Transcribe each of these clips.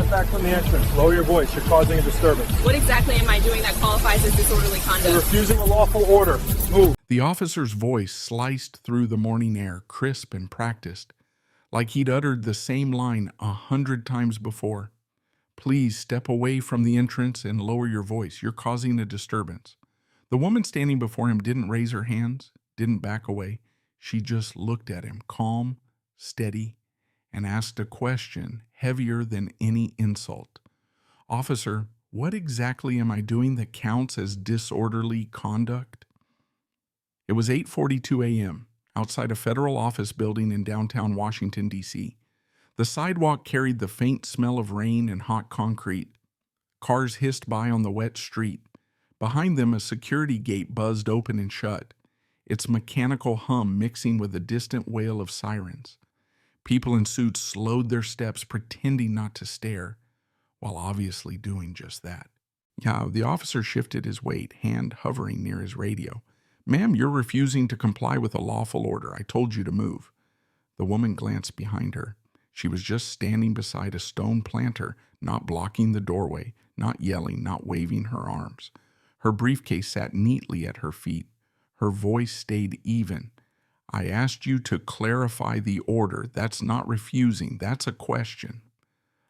Step back from the entrance. Lower your voice. You're causing a disturbance. What exactly am I doing that qualifies as disorderly You're conduct? refusing a lawful order. Move. The officer's voice sliced through the morning air, crisp and practiced, like he'd uttered the same line 100 times before. Please step away from the entrance and lower your voice. You're causing a disturbance. The woman standing before him didn't raise her hands, didn't back away. She just looked at him, calm, steady, and asked a question heavier than any insult. Officer, what exactly am I doing that counts as disorderly conduct? It was 8:42 a.m. outside a federal office building in downtown Washington, D.C. The sidewalk carried the faint smell of rain and hot concrete. Cars hissed by on the wet street. Behind them, a security gate buzzed open and shut, its mechanical hum mixing with the distant wail of sirens. People in suits slowed their steps, pretending not to stare, while obviously doing just that. Yeah, the officer shifted his weight, hand hovering near his radio. Ma'am, you're refusing to comply with a lawful order. I told you to move. The woman glanced behind her. She was just standing beside a stone planter, not blocking the doorway, not yelling, not waving her arms. Her briefcase sat neatly at her feet. Her voice stayed even. I asked you to clarify the order. That's not refusing. That's a question.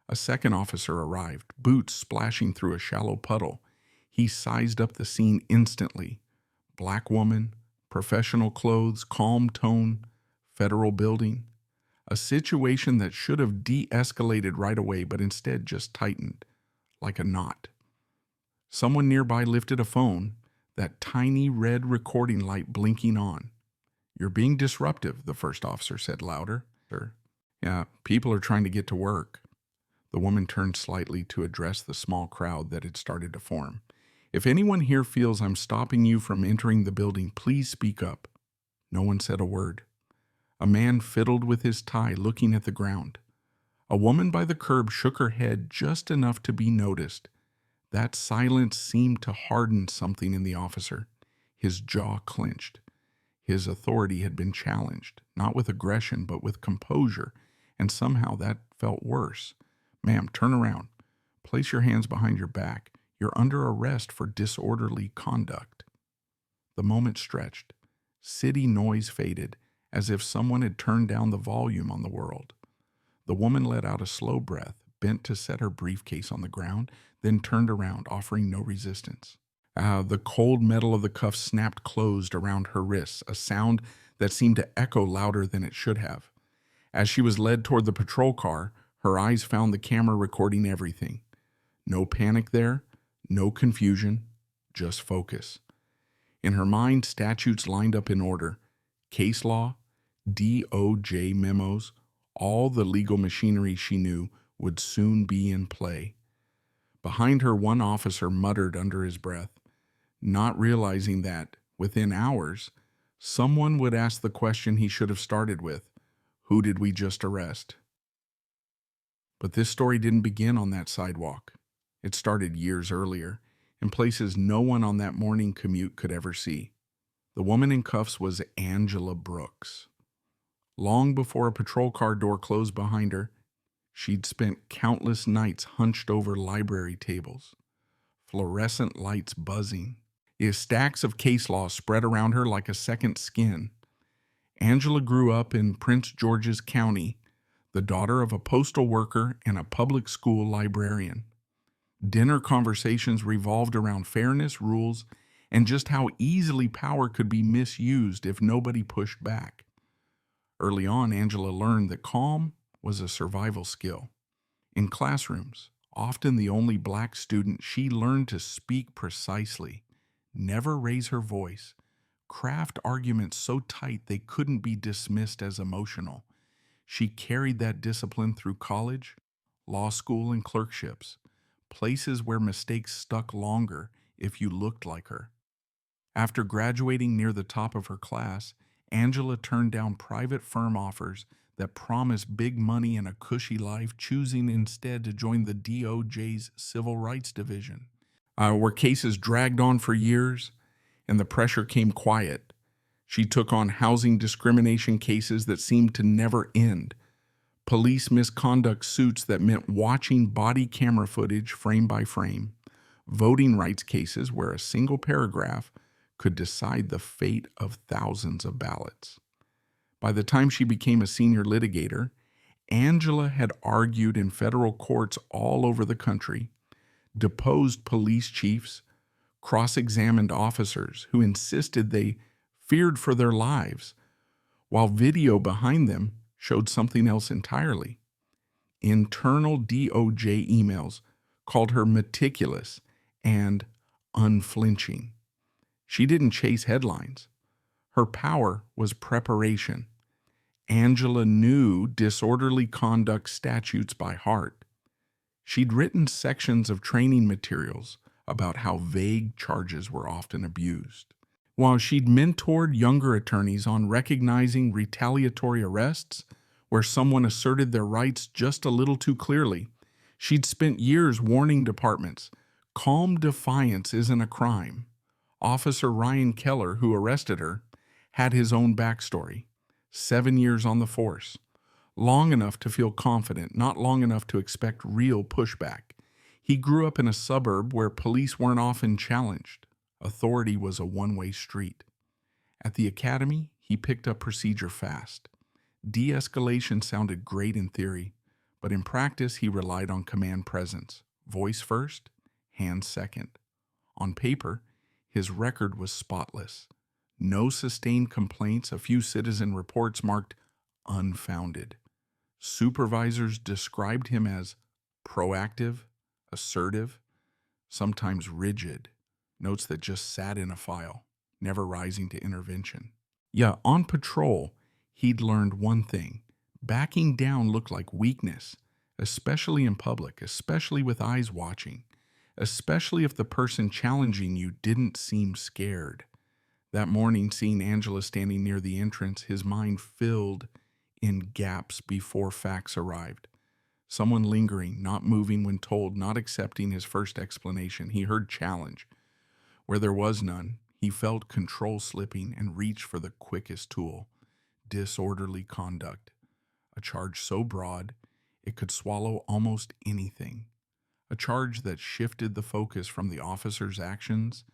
A second officer arrived, boots splashing through a shallow puddle. He sized up the scene instantly. Black woman, professional clothes, calm tone, federal building. A situation that should have de-escalated right away, but instead just tightened, like a knot. Someone nearby lifted a phone, that tiny red recording light blinking on. You're being disruptive, the first officer said louder. Yeah, people are trying to get to work. The woman turned slightly to address the small crowd that had started to form. If anyone here feels I'm stopping you from entering the building, please speak up. No one said a word. A man fiddled with his tie, looking at the ground. A woman by the curb shook her head just enough to be noticed. That silence seemed to harden something in the officer. His jaw clenched. His authority had been challenged, not with aggression, but with composure, and somehow that felt worse. Ma'am, turn around. Place your hands behind your back. You're under arrest for disorderly conduct. The moment stretched. City noise faded, as if someone had turned down the volume on the world. The woman let out a slow breath, bent to set her briefcase on the ground, then turned around, offering no resistance. The cold metal of the cuffs snapped closed around her wrists, a sound that seemed to echo louder than it should have. As she was led toward the patrol car, her eyes found the camera recording everything. No panic there, no confusion, just focus. In her mind, statutes lined up in order. Case law, DOJ memos, all the legal machinery she knew would soon be in play. Behind her, one officer muttered under his breath, not realizing that, within hours, someone would ask the question he should have started with, who did we just arrest? But this story didn't begin on that sidewalk. It started years earlier, in places no one on that morning commute could ever see. The woman in cuffs was Angela Brooks. Long before a patrol car door closed behind her, she'd spent countless nights hunched over library tables, fluorescent lights buzzing. Stacks of case law spread around her like a second skin. Angela grew up in Prince George's County, the daughter of a postal worker and a public school librarian. Dinner conversations revolved around fairness, rules, and just how easily power could be misused if nobody pushed back. Early on, Angela learned that calm was a survival skill. In classrooms, often the only black student, she learned to speak precisely, never raise her voice, craft arguments so tight they couldn't be dismissed as emotional. She carried that discipline through college, law school, and clerkships, places where mistakes stuck longer if you looked like her. After graduating near the top of her class, Angela turned down private firm offers that promised big money and a cushy life, choosing instead to join the DOJ's Civil Rights Division, where cases dragged on for years and the pressure came quiet. She took on housing discrimination cases that seemed to never end, police misconduct suits that meant watching body camera footage frame by frame, voting rights cases where a single paragraph could decide the fate of thousands of ballots. By the time she became a senior litigator, Angela had argued in federal courts all over the country, deposed police chiefs, cross-examined officers who insisted they feared for their lives, while video behind them showed something else entirely. Internal DOJ emails called her meticulous and unflinching. She didn't chase headlines. Her power was preparation. Angela knew disorderly conduct statutes by heart. She'd written sections of training materials about how vague charges were often abused. While she'd mentored younger attorneys on recognizing retaliatory arrests where someone asserted their rights just a little too clearly, she'd spent years warning departments, calm defiance isn't a crime. Officer Ryan Keller, who arrested her, had his own backstory. 7 years on the force. Long enough to feel confident, not long enough to expect real pushback. He grew up in a suburb where police weren't often challenged. Authority was a one-way street. At the academy, he picked up procedure fast. De-escalation sounded great in theory, but in practice he relied on command presence. Voice first, hands second. On paper, his record was spotless. No sustained complaints, a few citizen reports marked unfounded. Supervisors described him as proactive, assertive, sometimes rigid, notes that just sat in a file, never rising to intervention. Yeah, on patrol, he'd learned one thing. Backing down looked like weakness, especially in public, especially with eyes watching, especially if the person challenging you didn't seem scared. That morning, seeing Angela standing near the entrance, his mind filled in gaps before facts arrived. Someone lingering, not moving when told, not accepting his first explanation. He heard challenge. Where there was none, he felt control slipping and reached for the quickest tool, disorderly conduct. A charge so broad, it could swallow almost anything. A charge that shifted the focus from the officer's actions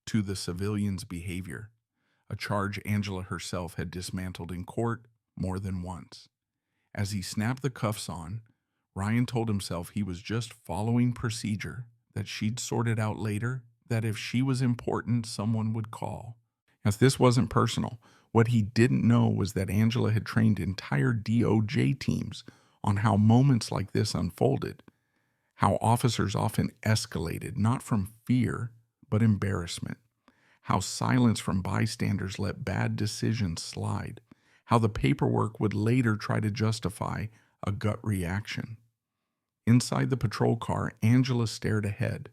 to the civilian's behavior, a charge Angela herself had dismantled in court more than once. As he snapped the cuffs on, Ryan told himself he was just following procedure, that she'd sort it out later, that if she was important, someone would call. As this wasn't personal, what he didn't know was that Angela had trained entire DOJ teams on how moments like this unfolded, how officers often escalated, not from fear, but embarrassment, how silence from bystanders let bad decisions slide, how the paperwork would later try to justify a gut reaction. Inside the patrol car, Angela stared ahead.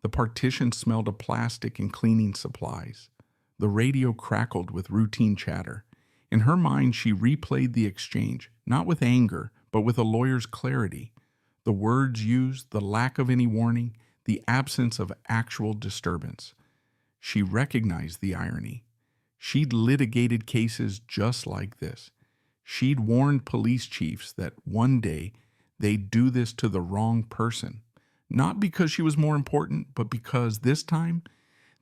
The partition smelled of plastic and cleaning supplies. The radio crackled with routine chatter. In her mind, she replayed the exchange, not with anger, but with a lawyer's clarity. The words used, the lack of any warning, the absence of actual disturbance. She recognized the irony. She'd litigated cases just like this. She'd warned police chiefs that one day they'd do this to the wrong person, not because she was more important, but because this time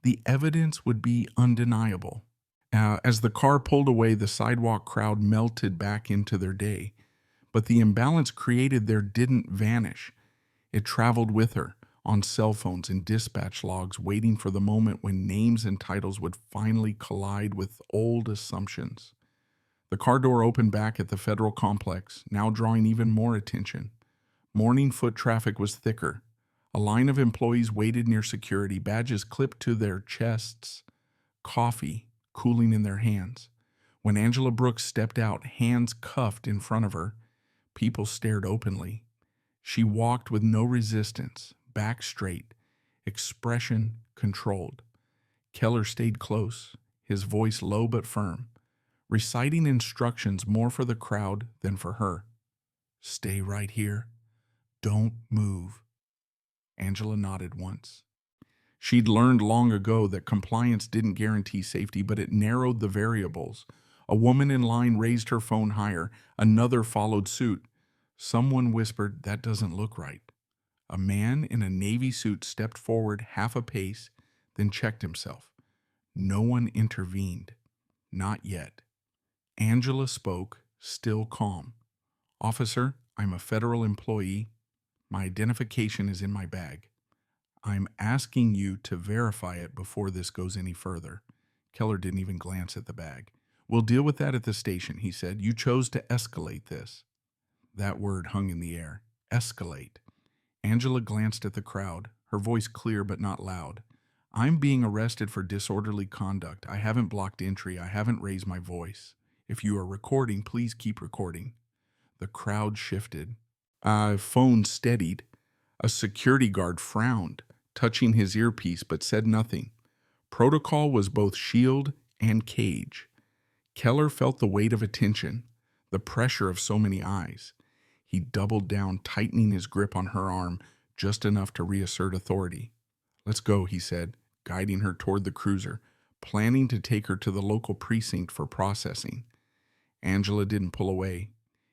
the evidence would be undeniable. As the car pulled away, the sidewalk crowd melted back into their day. But the imbalance created there didn't vanish. It traveled with her on cell phones and dispatch logs, waiting for the moment when names and titles would finally collide with old assumptions. The car door opened back at the federal complex, now drawing even more attention. Morning foot traffic was thicker. A line of employees waited near security, badges clipped to their chests, coffee cooling in their hands. When Angela Brooks stepped out, hands cuffed in front of her, people stared openly. She walked with no resistance, back straight, expression controlled. Keller stayed close, his voice low but firm, reciting instructions more for the crowd than for her. Stay right here. Don't move. Angela nodded once. She'd learned long ago that compliance didn't guarantee safety, but it narrowed the variables. A woman in line raised her phone higher. Another followed suit. Someone whispered, "That doesn't look right." A man in a navy suit stepped forward half a pace, then checked himself. No one intervened. Not yet. Angela spoke, still calm. "Officer, I'm a federal employee. My identification is in my bag. I'm asking you to verify it before this goes any further." Keller didn't even glance at the bag. "We'll deal with that at the station," he said. "You chose to escalate this." That word hung in the air. Escalate. Angela glanced at the crowd, her voice clear but not loud. "I'm being arrested for disorderly conduct. I haven't blocked entry. I haven't raised my voice. If you are recording, please keep recording." The crowd shifted. Phone steadied. A security guard frowned, touching his earpiece, but said nothing. Protocol was both shield and cage. Keller felt the weight of attention, the pressure of so many eyes. He doubled down, tightening his grip on her arm just enough to reassert authority. "Let's go," he said, guiding her toward the cruiser, planning to take her to the local precinct for processing. Angela didn't pull away.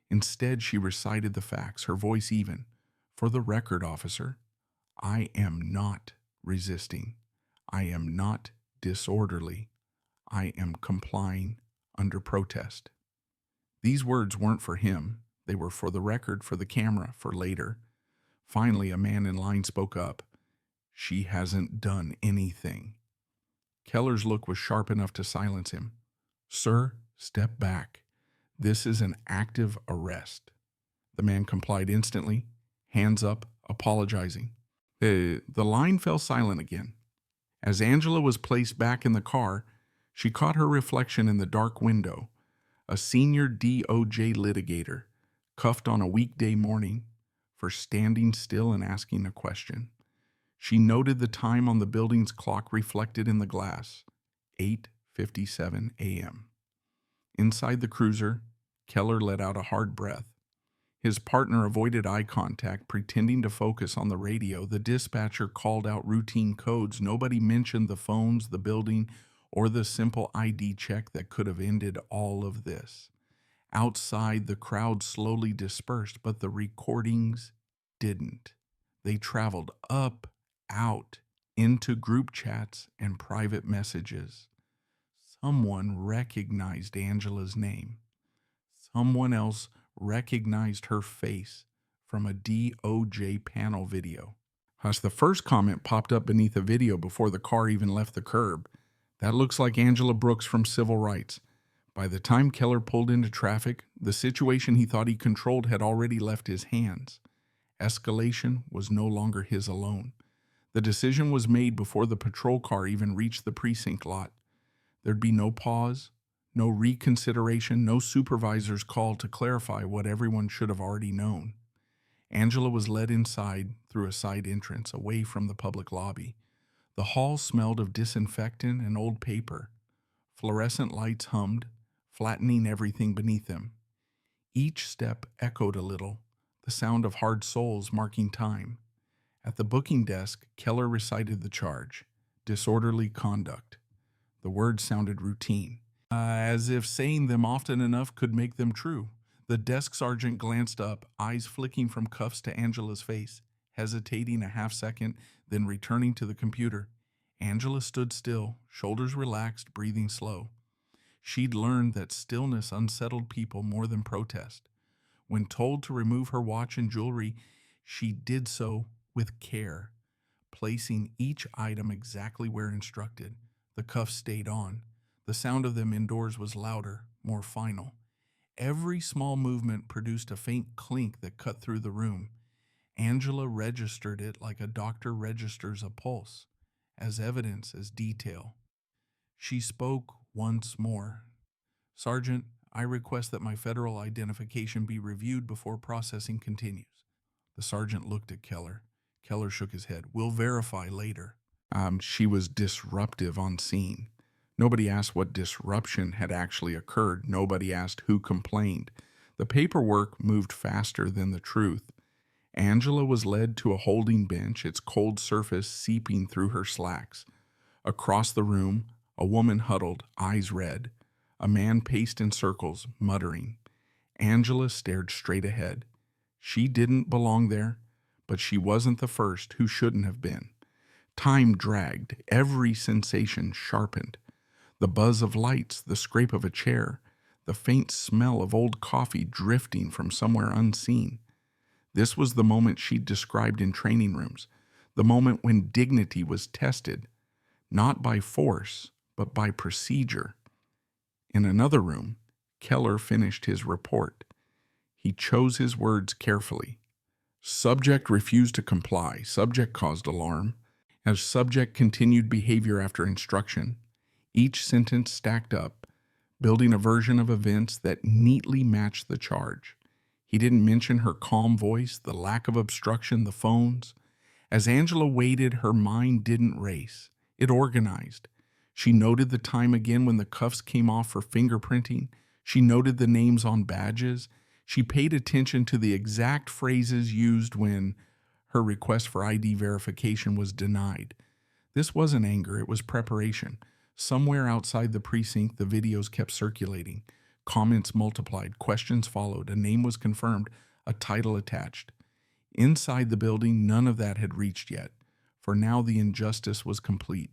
Instead, she recited the facts, her voice even. "For the record, officer, I am not resisting. I am not disorderly. I am complying under protest." These words weren't for him. They were for the record, for the camera, for later. Finally, a man in line spoke up. "She hasn't done anything." Keller's look was sharp enough to silence him. "Sir, step back. This is an active arrest." The man complied instantly, hands up, apologizing. The line fell silent again. As Angela was placed back in the car, she caught her reflection in the dark window. A senior DOJ litigator, cuffed on a weekday morning for standing still and asking a question. She noted the time on the building's clock reflected in the glass, 8:57 a.m. Inside the cruiser, Keller let out a hard breath. His partner avoided eye contact, pretending to focus on the radio. The dispatcher called out routine codes. Nobody mentioned the phones, the building, or the simple ID check that could have ended all of this. Outside, the crowd slowly dispersed, but the recordings didn't. They traveled up, out, into group chats and private messages. Someone recognized Angela's name. Someone else recognized her face from a DOJ panel video. Hush, the first comment popped up beneath the video before the car even left the curb. "That looks like Angela Brooks from Civil Rights." By the time Keller pulled into traffic, the situation he thought he controlled had already left his hands. Escalation was no longer his alone. The decision was made before the patrol car even reached the precinct lot. There'd be no pause, no reconsideration, no supervisor's call to clarify what everyone should have already known. Angela was led inside through a side entrance, away from the public lobby. The hall smelled of disinfectant and old paper. Fluorescent lights hummed, flattening everything beneath them. Each step echoed a little, the sound of hard soles marking time. At the booking desk, Keller recited the charge: disorderly conduct. The words sounded routine, as if saying them often enough could make them true. The desk sergeant glanced up, eyes flicking from cuffs to Angela's face, hesitating a half second, then returning to the computer. Angela stood still, shoulders relaxed, breathing slow. She'd learned that stillness unsettled people more than protest. When told to remove her watch and jewelry, she did so with care, placing each item exactly where instructed. The cuffs stayed on. The sound of them indoors was louder, more final. Every small movement produced a faint clink that cut through the room. Angela registered it like a doctor registers a pulse, as evidence, as detail. She spoke once more. "Sergeant, I request that my federal identification be reviewed before processing continues." The sergeant looked at Keller. Keller shook his head. "We'll verify later." She was disruptive on scene. Nobody asked what disruption had actually occurred. Nobody asked who complained. The paperwork moved faster than the truth. Angela was led to a holding bench, its cold surface seeping through her slacks. Across the room, a woman huddled, eyes red. A man paced in circles, muttering. Angela stared straight ahead. She didn't belong there, but she wasn't the first who shouldn't have been. Time dragged, every sensation sharpened. The buzz of lights, the scrape of a chair, the faint smell of old coffee drifting from somewhere unseen. This was the moment she'd described in training rooms, the moment when dignity was tested, not by force, but by procedure. In another room, Keller finished his report. He chose his words carefully. Subject refused to comply. Subject caused alarm. As subject continued behavior after instruction, each sentence stacked up, building a version of events that neatly matched the charge. He didn't mention her calm voice, the lack of obstruction, the phones. As Angela waited, her mind didn't race. It organized. She noted the time again when the cuffs came off for fingerprinting. She noted the names on badges. She paid attention to the exact phrases used when her request for ID verification was denied. This wasn't anger, it was preparation. Somewhere outside the precinct, the videos kept circulating. Comments multiplied, questions followed, a name was confirmed, a title attached. Inside the building, none of that had reached yet, for now the injustice was complete.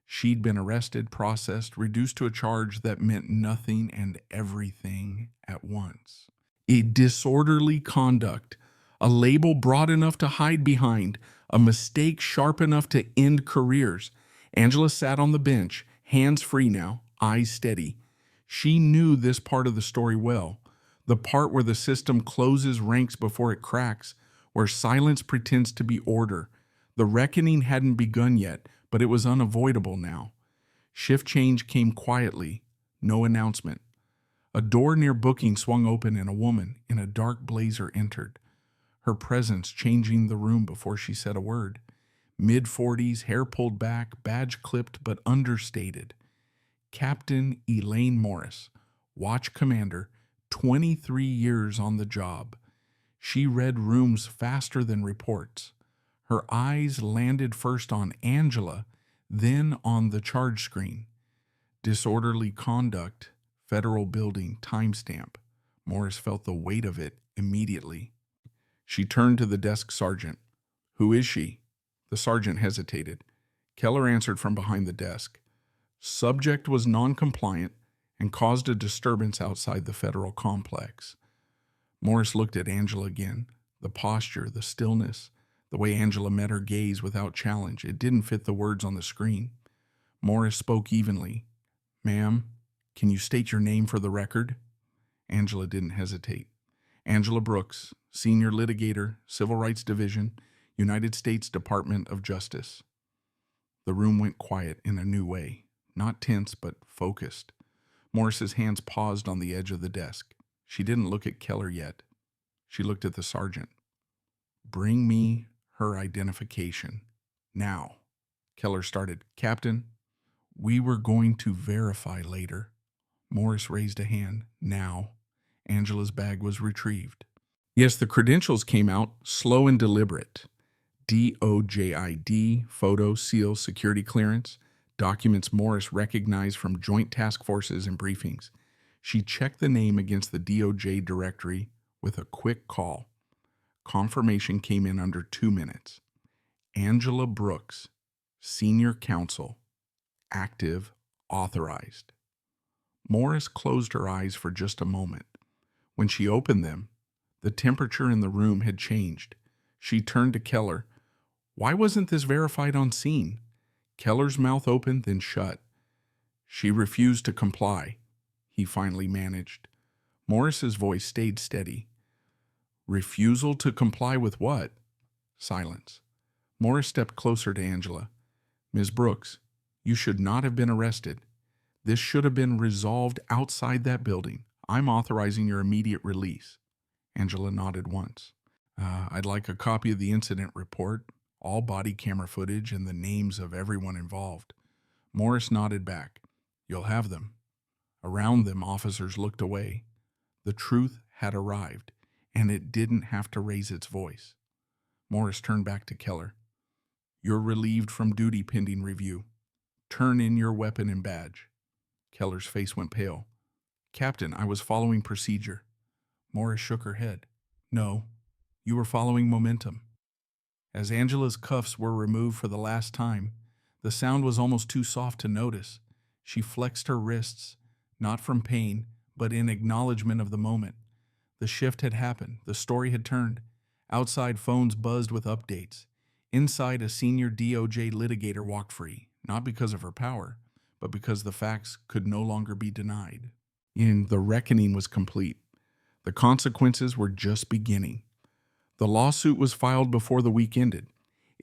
She'd been arrested, processed, reduced to a charge that meant nothing and everything at once. A disorderly conduct, a label broad enough to hide behind, a mistake sharp enough to end careers. Angela sat on the bench, hands free now, eyes steady. She knew this part of the story well, the part where the system closes ranks before it cracks, where silence pretends to be order. The reckoning hadn't begun yet, but it was unavoidable now. Shift change came quietly, no announcement. A door near booking swung open and a woman in a dark blazer entered, her presence changing the room before she said a word. Mid-40s, hair pulled back, badge clipped but understated. Captain Elaine Morris, watch commander, 23 years on the job. She read rooms faster than reports. Her eyes landed first on Angela, then on the charge screen. Disorderly conduct, federal building, timestamp. Morris felt the weight of it immediately. She turned to the desk sergeant. "Who is she?" The sergeant hesitated. Keller answered from behind the desk. Subject was non-compliant and caused a disturbance outside the federal complex. Morris looked at Angela again. The posture, the stillness, the way Angela met her gaze without challenge, it didn't fit the words on the screen. Morris spoke evenly. "Ma'am, can you state your name for the record?" Angela didn't hesitate. "Angela Brooks, Senior Litigator, Civil Rights Division, United States Department of Justice." The room went quiet in a new way, not tense but focused. Morris's hands paused on the edge of the desk. She didn't look at Keller yet. She looked at the sergeant. "Bring me her identification. Now." Keller started. "Captain, we were going to verify later." Morris raised a hand. "Now." Angela's bag was retrieved. Yes, the credentials came out, slow and deliberate. DOJ ID, photo, seal, security clearance, documents Morris recognized from joint task forces and briefings. She checked the name against the DOJ directory with a quick call. Confirmation came in under 2 minutes. Angela Brooks, Senior Counsel, active, authorized. Morris closed her eyes for just a moment. When she opened them, the temperature in the room had changed. She turned to Keller. "Why wasn't this verified on scene?" Keller's mouth opened, then shut. "She refused to comply," he finally managed. Morris's voice stayed steady. "Refusal to comply with what?" Silence. Morris stepped closer to Angela. "Ms. Brooks, you should not have been arrested. This should have been resolved outside that building. I'm authorizing your immediate release." Angela nodded once. I'd like a copy of the incident report, all body camera footage, and the names of everyone involved." Morris nodded back. "You'll have them." Around them, officers looked away. The truth had arrived, and it didn't have to raise its voice. Morris turned back to Keller. "You're relieved from duty pending review. Turn in your weapon and badge." Keller's face went pale. "Captain, I was following procedure." Morris shook her head. "No, You were following momentum. As Angela's cuffs were removed for the last time, the sound was almost too soft to notice. She flexed her wrists, not from pain, but in acknowledgement of the moment. The shift had happened. The story had turned. Outside, phones buzzed with updates. Inside, a senior DOJ litigator walked free, not because of her power, but because the facts could no longer be denied. And the reckoning was complete. The consequences were just beginning. The lawsuit was filed before the week ended.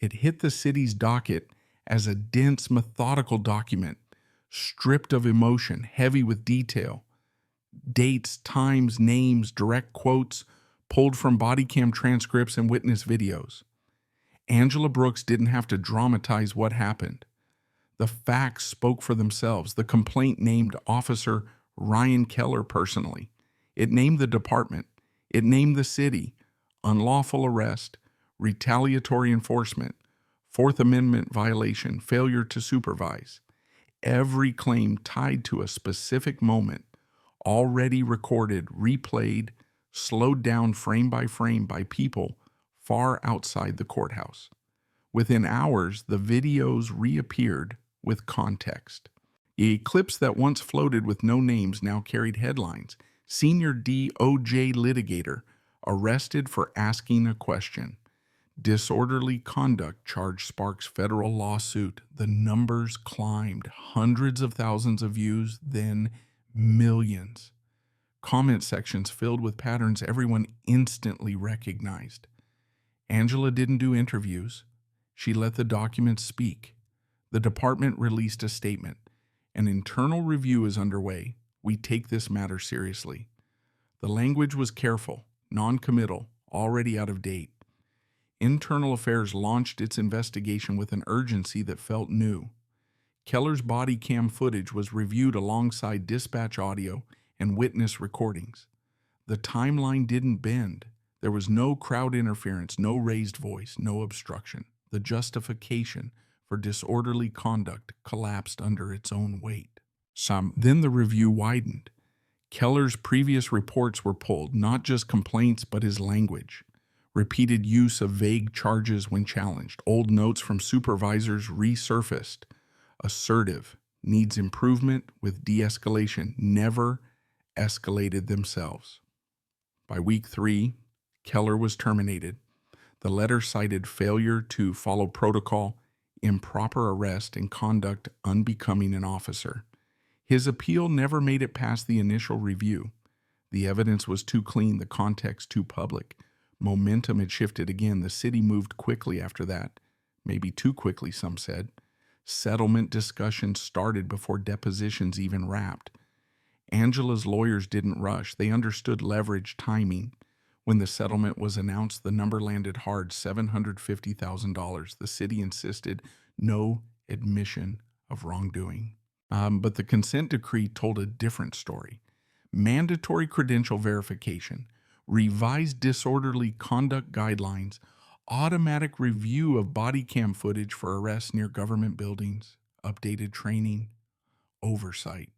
It hit the city's docket as a dense, methodical document, stripped of emotion, heavy with detail. Dates, times, names, direct quotes, pulled from body cam transcripts and witness videos. Angela Brooks didn't have to dramatize what happened. The facts spoke for themselves. The complaint named Officer Ryan Keller personally. It named the department. It named the city. Unlawful arrest, retaliatory enforcement, Fourth Amendment violation, failure to supervise. Every claim tied to a specific moment, already recorded, replayed, slowed down frame by people far outside the courthouse. Within hours, the videos reappeared with context. The clips that once floated with no names now carried headlines. Senior DOJ litigator arrested for asking a question. Disorderly conduct charge sparks federal lawsuit. The numbers climbed. Hundreds of thousands of views, then millions. Comment sections filled with patterns everyone instantly recognized. Angela didn't do interviews. She let the documents speak. The department released a statement. An internal review is underway. We take this matter seriously. The language was careful, non-committal, already out of date. Internal Affairs launched its investigation with an urgency that felt new. Keller's body cam footage was reviewed alongside dispatch audio and witness recordings. The timeline didn't bend. There was no crowd interference, no raised voice, no obstruction. The justification for disorderly conduct collapsed under its own weight. Then the review widened. Keller's previous reports were pulled, not just complaints, but his language. Repeated use of vague charges when challenged. Old notes from supervisors resurfaced. Assertive, needs improvement with de-escalation, never escalated themselves. By week 3, Keller was terminated. The letter cited failure to follow protocol, improper arrest, and conduct unbecoming an officer. His appeal never made it past the initial review. The evidence was too clean, the context too public. Momentum had shifted again. The city moved quickly after that. Maybe too quickly, some said. Settlement discussions started before depositions even wrapped. Angela's lawyers didn't rush. They understood leverage, timing. When the settlement was announced, the number landed hard, $750,000. The city insisted no admission of wrongdoing. But the consent decree told a different story. Mandatory credential verification, revised disorderly conduct guidelines, automatic review of body cam footage for arrests near government buildings, updated training, oversight.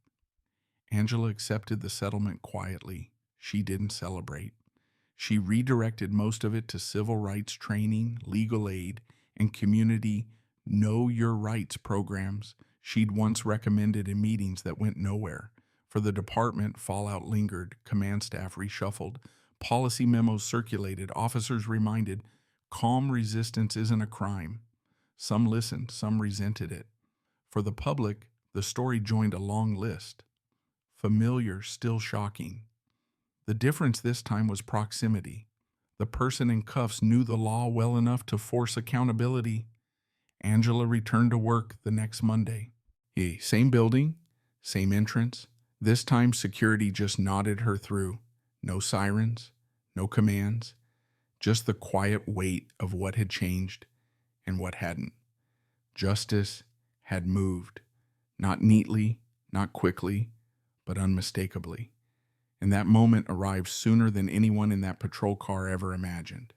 Angela accepted the settlement quietly. She didn't celebrate. She redirected most of it to civil rights training, legal aid, and community Know Your Rights programs she'd once recommended in meetings that went nowhere. For the department, fallout lingered, command staff reshuffled, policy memos circulated, officers reminded, calm resistance isn't a crime. Some listened, some resented it. For the public, the story joined a long list. Familiar, still shocking. The difference this time was proximity. The person in cuffs knew the law well enough to force accountability. Angela returned to work the next Monday. Same building, same entrance. This time security just nodded her through. No sirens, no commands, just the quiet weight of what had changed and what hadn't. Justice had moved, not neatly, not quickly, but unmistakably. And that moment arrived sooner than anyone in that patrol car ever imagined.